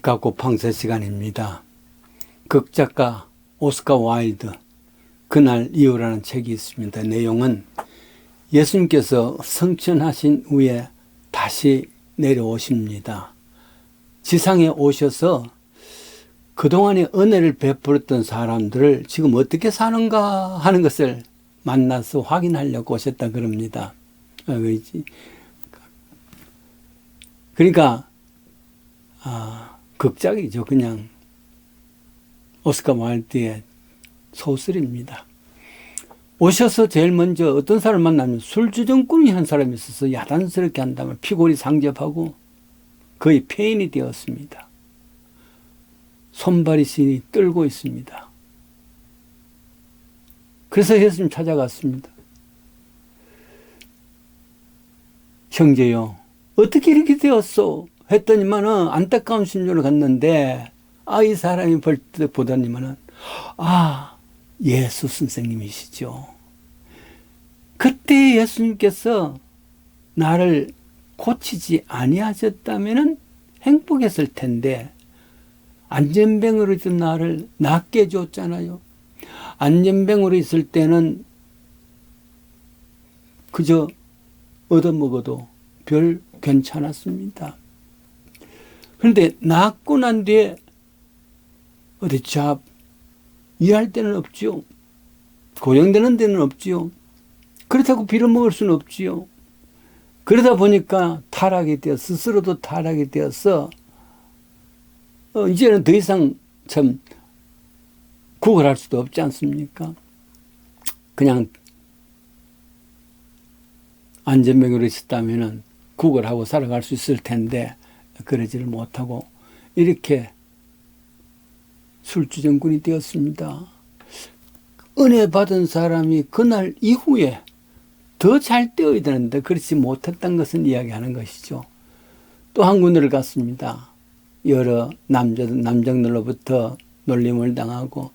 시카고 방세 시간입니다. 극작가 오스카 와일드 그날 이후라는 책이 있습니다. 내용은 예수님께서 성천하신 후에 다시 내려오십니다. 지상에 오셔서 그동안에 은혜를 베풀었던 사람들을 지금 어떻게 사는가 하는 것을 만나서 확인하려고 오셨다 그럽니다. 그러니까 극작이죠. 그냥 오스카 와일드의 소설입니다. 오셔서 제일 먼저 어떤 사람을 만나면 술주정꾼이 한 사람이 있어서 야단스럽게 한다면 피골이 상접하고 거의 폐인이 되었습니다. 손발이 신이 떨고 있습니다. 그래서 예수님 찾아갔습니다. 형제요, 어떻게 이렇게 되었소? 했더니만은 안타까운 심정으로 갔는데 이 사람이 벌떡 보더니만은 예수 선생님이시죠. 그때 예수님께서 나를 고치지 아니하셨다면은 행복했을 텐데 안전병으로 있던 나를 낫게 해줬잖아요. 안전병으로 있을 때는 그저 얻어먹어도 별 괜찮았습니다. 그런데 낫고 난 뒤에 어디 일할 데는 없지요. 고용되는 데는 없지요. 그렇다고 빌어먹을 수는 없지요. 그러다 보니까 타락이 되어 스스로도 타락이 되어서 이제는 더 이상 참 구걸할 수도 없지 않습니까? 그냥 안전병으로 있었다면 구걸하고 살아갈 수 있을 텐데 그러지를 못하고 이렇게 술주정꾼이 되었습니다. 은혜 받은 사람이 그날 이후에 더 잘 되어야 되는데 그렇지 못했던 것은 이야기하는 것이죠. 또 한 군데를 갔습니다. 여러 남정들로부터 놀림을 당하고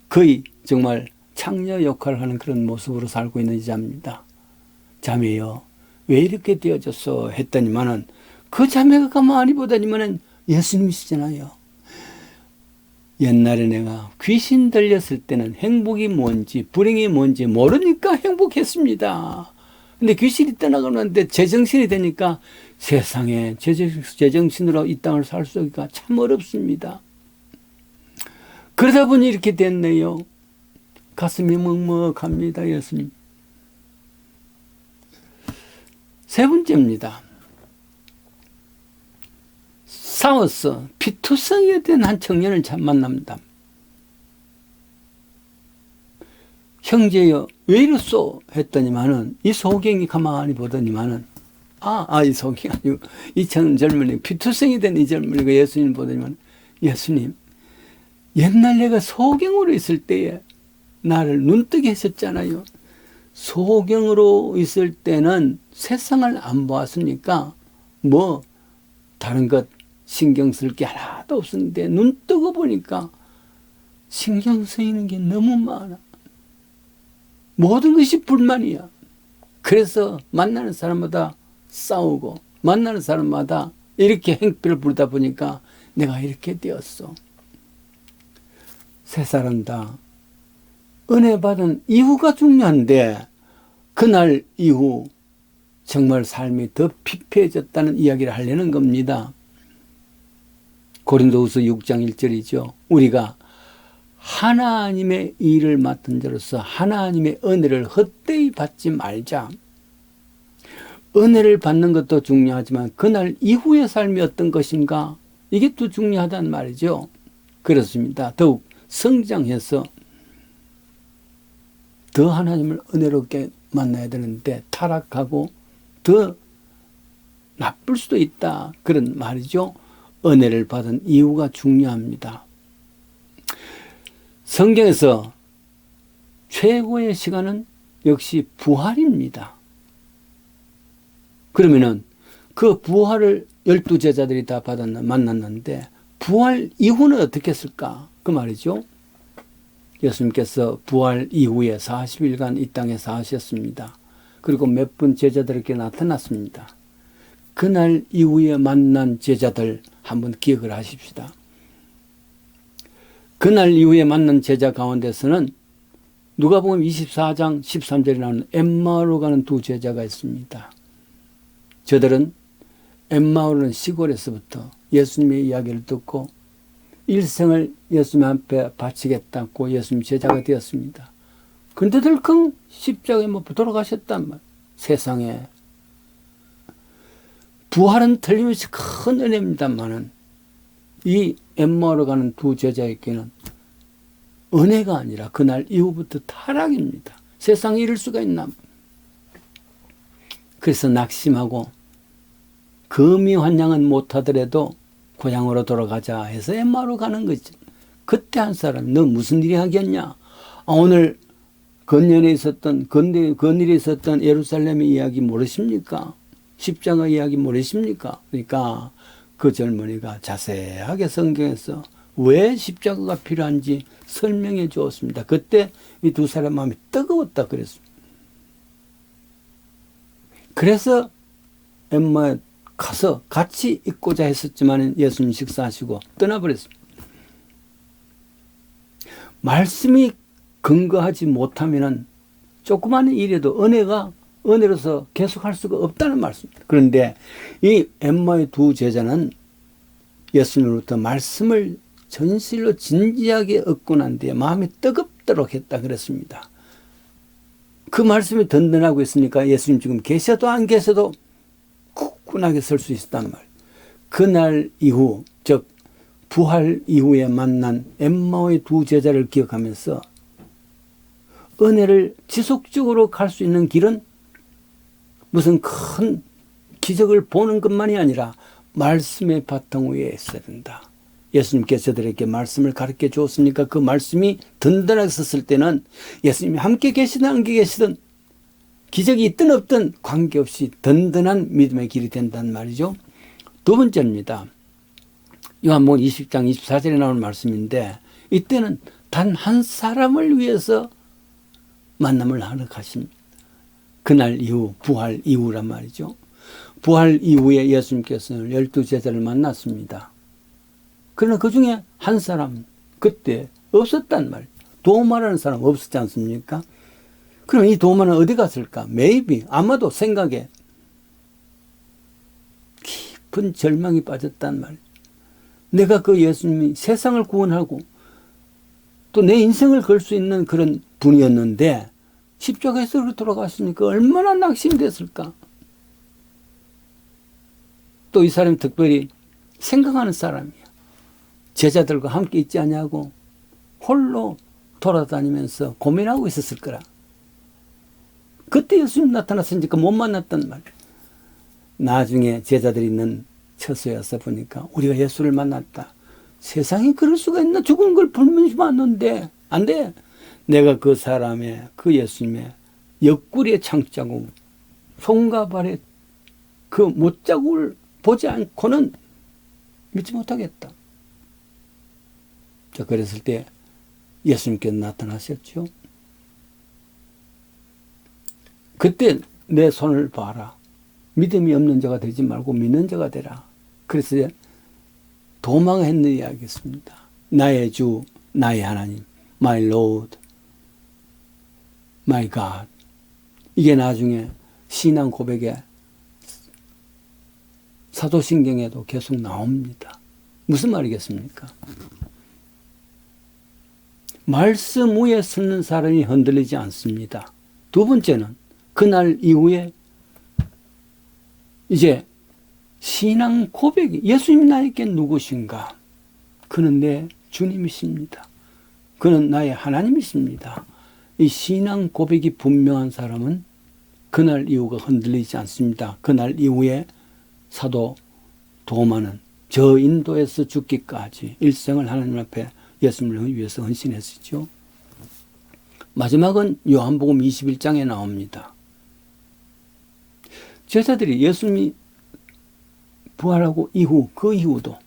거의 정말 창녀 역할을 하는 그런 모습으로 살고 있는 자입니다. 자매요, 왜 이렇게 되어졌어? 했더니만은 그 자매가 가만히 보더니만은 예수님이시잖아요. 옛날에 내가 귀신 들렸을 때는 행복이 뭔지 불행이 뭔지 모르니까 행복했습니다. 근데 귀신이 떠나고 나는데 제정신이 되니까 세상에 제정신으로 이 땅을 살 수가 참 어렵습니다. 그러다 보니 이렇게 됐네요. 가슴이 먹먹합니다. 예수님. 세 번째입니다. 싸워서 피투성이에 된 한 청년을 만납니다. 형제여, 왜 이랬소? 했더니만은 이 소경이 가만히 보더니만은 이 소경이 아니고 이 젊은이 피투성이 된 이 젊은이가 예수님 보더니만 예수님, 옛날 내가 소경으로 있을 때에 나를 눈뜨게 하셨잖아요. 소경으로 있을 때는 세상을 안 보았으니까 다른 것 신경 쓸 게 하나도 없었는데 눈 뜨고 보니까 신경 쓰이는 게 너무 많아. 모든 것이 불만이야. 그래서 만나는 사람마다 싸우고 만나는 사람마다 이렇게 행패를 부르다 보니까 내가 이렇게 되었어. 세 사람 다 은혜 받은 이후가 중요한데 그날 이후 정말 삶이 더 피폐해졌다는 이야기를 하려는 겁니다. 고린도후서 6장 1절이죠. 우리가 하나님의 일을 맡은 자로서 하나님의 은혜를 헛되이 받지 말자. 은혜를 받는 것도 중요하지만 그날 이후의 삶이 어떤 것인가 이게 또 중요하단 말이죠. 그렇습니다. 더욱 성장해서 더 하나님을 은혜롭게 만나야 되는데 타락하고 더 나쁠 수도 있다. 그런 말이죠. 은혜를 받은 이유가 중요합니다. 성경에서 최고의 시간은 역시 부활입니다. 그러면은 그 부활을 12제자들이 다 만났는데 부활 이후는 어떻게 했을까? 그 말이죠. 예수님께서 부활 이후에 40일간 이 땅에 사셨습니다. 그리고 몇 분 제자들에게 나타났습니다. 그날 이후에 만난 제자들 한번 기억을 하십시다. 그날 이후에 만난 제자 가운데서는 누가복음 24장 13절에 나오는 엠마오로 가는 두 제자가 있습니다. 저들은 엠마오라는 시골에서부터 예수님의 이야기를 듣고 일생을 예수님 앞에 바치겠다고 예수님 제자가 되었습니다. 그런데 덜컹 십자가에 못 돌아가셨단 말. 세상에 부활은 틀림없이 큰 은혜입니다만은 이 엠마오로 가는 두 제자에게는 은혜가 아니라 그날 이후부터 타락입니다. 세상에 이럴 수가 있나. 그래서 낙심하고 금이환영은 못하더라도 고향으로 돌아가자 해서 엠마오로 가는 거죠. 그때 한 사람, 너 무슨 일이 하겠냐? 오늘 건일에 있었던 예루살렘의 이야기 모르십니까? 십자가 이야기 모르십니까? 그러니까 그 젊은이가 자세하게 성경에서 왜 십자가가 필요한지 설명해 주었습니다. 그때 이 두 사람 마음이 뜨거웠다 그랬습니다. 그래서 엠마에 가서 같이 있고자 했었지만 예수님 식사하시고 떠나버렸습니다. 말씀이 근거하지 못하면 조그마한 일에도 은혜로서 계속할 수가 없다는 말씀입니다. 그런데 이 엠마의 두 제자는 예수님으로부터 말씀을 전실로 진지하게 얻고 난 뒤에 마음이 뜨겁도록 했다 그랬습니다. 그 말씀이 든든하고 있으니까 예수님 지금 계셔도 안 계셔도 굳건하게 설 수 있었단 말. 그날 이후, 즉 부활 이후에 만난 엠마오의 두 제자를 기억하면서 은혜를 지속적으로 갈 수 있는 길은 무슨 큰 기적을 보는 것만이 아니라 말씀의 바탕 위에 있어야 된다. 예수님께서 저들에게 말씀을 가르쳐 주었으니까 그 말씀이 든든하게 섰을 때는 예수님이 함께 계시든 안 계시든 기적이 있든 없든 관계없이 든든한 믿음의 길이 된다는 말이죠. 두 번째입니다. 요한복음 20장 24절에 나오는 말씀인데 이때는 단 한 사람을 위해서 만남을 하러 가십니다. 그날 이후, 부활 이후란 말이죠. 부활 이후에 예수님께서는 12제자를 만났습니다. 그러나 그 중에 한 사람, 그때 없었단 말이에요. 도마라는 사람 없었지 않습니까? 그럼 이 도마는 어디 갔을까? maybe, 아마도 생각에 깊은 절망이 빠졌단 말이에요. 내가 그 예수님이 세상을 구원하고 또 내 인생을 걸 수 있는 그런 분이었는데 십자가에서 돌아가시니까 얼마나 낙심됐을까? 또 이 사람이 특별히 생각하는 사람이야. 제자들과 함께 있지 않냐고 홀로 돌아다니면서 고민하고 있었을 거라. 그때 예수님 나타났으니까 못 만났단 말이야. 나중에 제자들이 있는 처소에 와서 보니까 우리가 예수를 만났다. 세상에 그럴 수가 있나? 죽은 걸 불면시 봤는데 안 돼. 내가 그 사람의, 그 예수님의 옆구리에 창자국, 손과 발에 그 못자국을 보지 않고는 믿지 못하겠다. 자, 그랬을 때 예수님께서 나타나셨죠. 그때 내 손을 봐라. 믿음이 없는 자가 되지 말고 믿는 자가 되라. 그래서 도망했는 이야기였습니다. 나의 주, 나의 하나님, my Lord, my God. 이게 나중에 신앙 고백에 사도신경에도 계속 나옵니다. 무슨 말이겠습니까? 말씀 위에 서는 사람이 흔들리지 않습니다. 두 번째는 그날 이후에 이제 신앙 고백이 예수님 나에게 누구신가? 그는 내 주님이십니다. 그는 나의 하나님이십니다. 이 신앙 고백이 분명한 사람은 그날 이후가 흔들리지 않습니다. 그날 이후에 사도 도마는 저 인도에서 죽기까지 일생을 하나님 앞에 예수님을 위해서 헌신했었죠. 마지막은 요한복음 21장에 나옵니다. 제자들이 예수님이 부활하고 이후, 그 이후도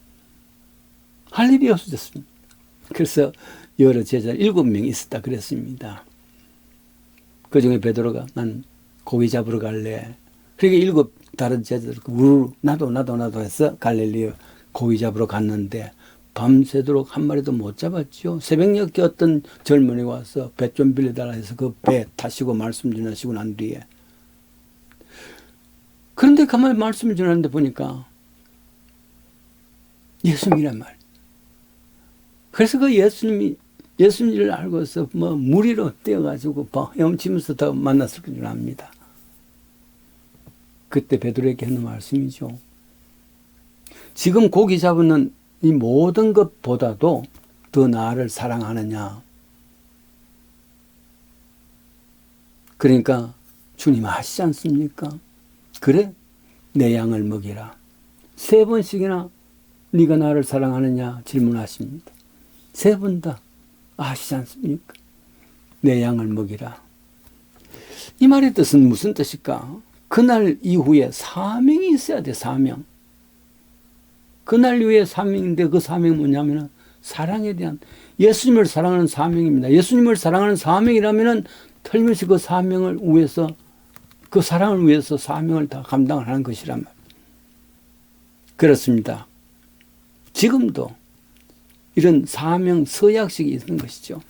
할 일이 없어졌습니다. 그래서 여러 제자 7명이 있었다 그랬습니다. 그 중에 베드로가 난 고기 잡으러 갈래. 그러니까 7 다른 제자들 우르르 나도 해서 갈릴리로 고기 잡으러 갔는데 밤새도록 한 마리도 못 잡았죠. 새벽녘에 어떤 젊은이가 와서 배 좀 빌려달라 해서 그 배 타시고 말씀 전하시고 난 뒤에, 그런데 가만히 말씀을 전하는데 보니까 예수님이란 말. 그래서 그 예수님을 알고서 뭐 무리로 뛰어가지고 헤엄치면서 더 만났을 줄 압니다. 그때 베드로에게 하는 말씀이죠. 지금 고기 잡는 이 모든 것보다도 더 나를 사랑하느냐. 그러니까 주님 아시지 않습니까? 그래, 내 양을 먹이라. 3번씩이나 네가 나를 사랑하느냐 질문하십니다. 3번 다 아시지 않습니까? 내 양을 먹이라. 이 말의 뜻은 무슨 뜻일까? 그날 이후에 사명이 있어야 돼, 사명. 그날 이후에 사명인데 그 사명이 뭐냐면 사랑에 대한, 예수님을 사랑하는 사명입니다. 예수님을 사랑하는 사명이라면 틀림없이 그 사명을 위해서, 그 사랑을 위해서 사명을 다 감당을 하는 것이란 말. 그렇습니다. 지금도 이런 사명 서약식이 있는 것이죠.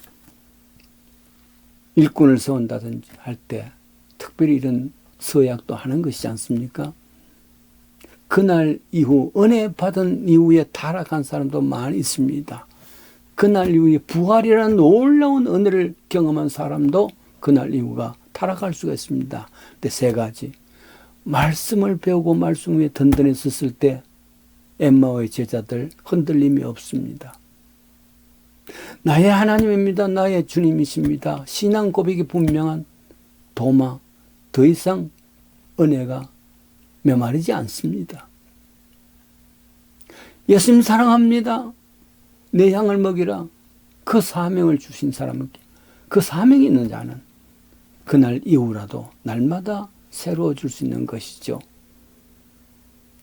일꾼을 세운다든지 할 때 특별히 이런 서약도 하는 것이지 않습니까? 그날 이후 은혜 받은 이후에 타락한 사람도 많이 있습니다. 그날 이후에 부활이라는 놀라운 은혜를 경험한 사람도 그날 이후가 타락할 수가 있습니다. 근데 3가지. 말씀을 배우고 말씀 위에 든든히 섰을 때 엠마오의 제자들 흔들림이 없습니다. 나의 하나님입니다. 나의 주님이십니다. 신앙 고백이 분명한 도마, 더 이상 은혜가 메마르지 않습니다. 예수님 사랑합니다. 내 양을 먹이라. 그 사명을 주신 사람에게, 그 사명이 있는 자는 그날 이후라도 날마다 새로워질 수 있는 것이죠.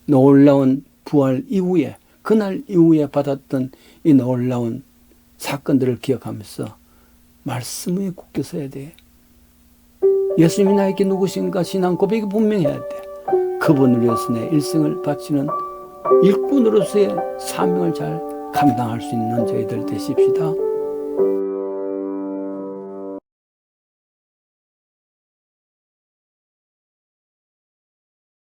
놀라운 부활 이후에, 그날 이후에 받았던 이 놀라운 사건들을 기억하면서 말씀 위에 굳게 서야 돼. 예수님이 나에게 누구신가 신앙 고백이 분명해야 돼. 그분을 위해서 내 일생을 바치는 일꾼으로서의 사명을 잘 감당할 수 있는 저희들 되십시다.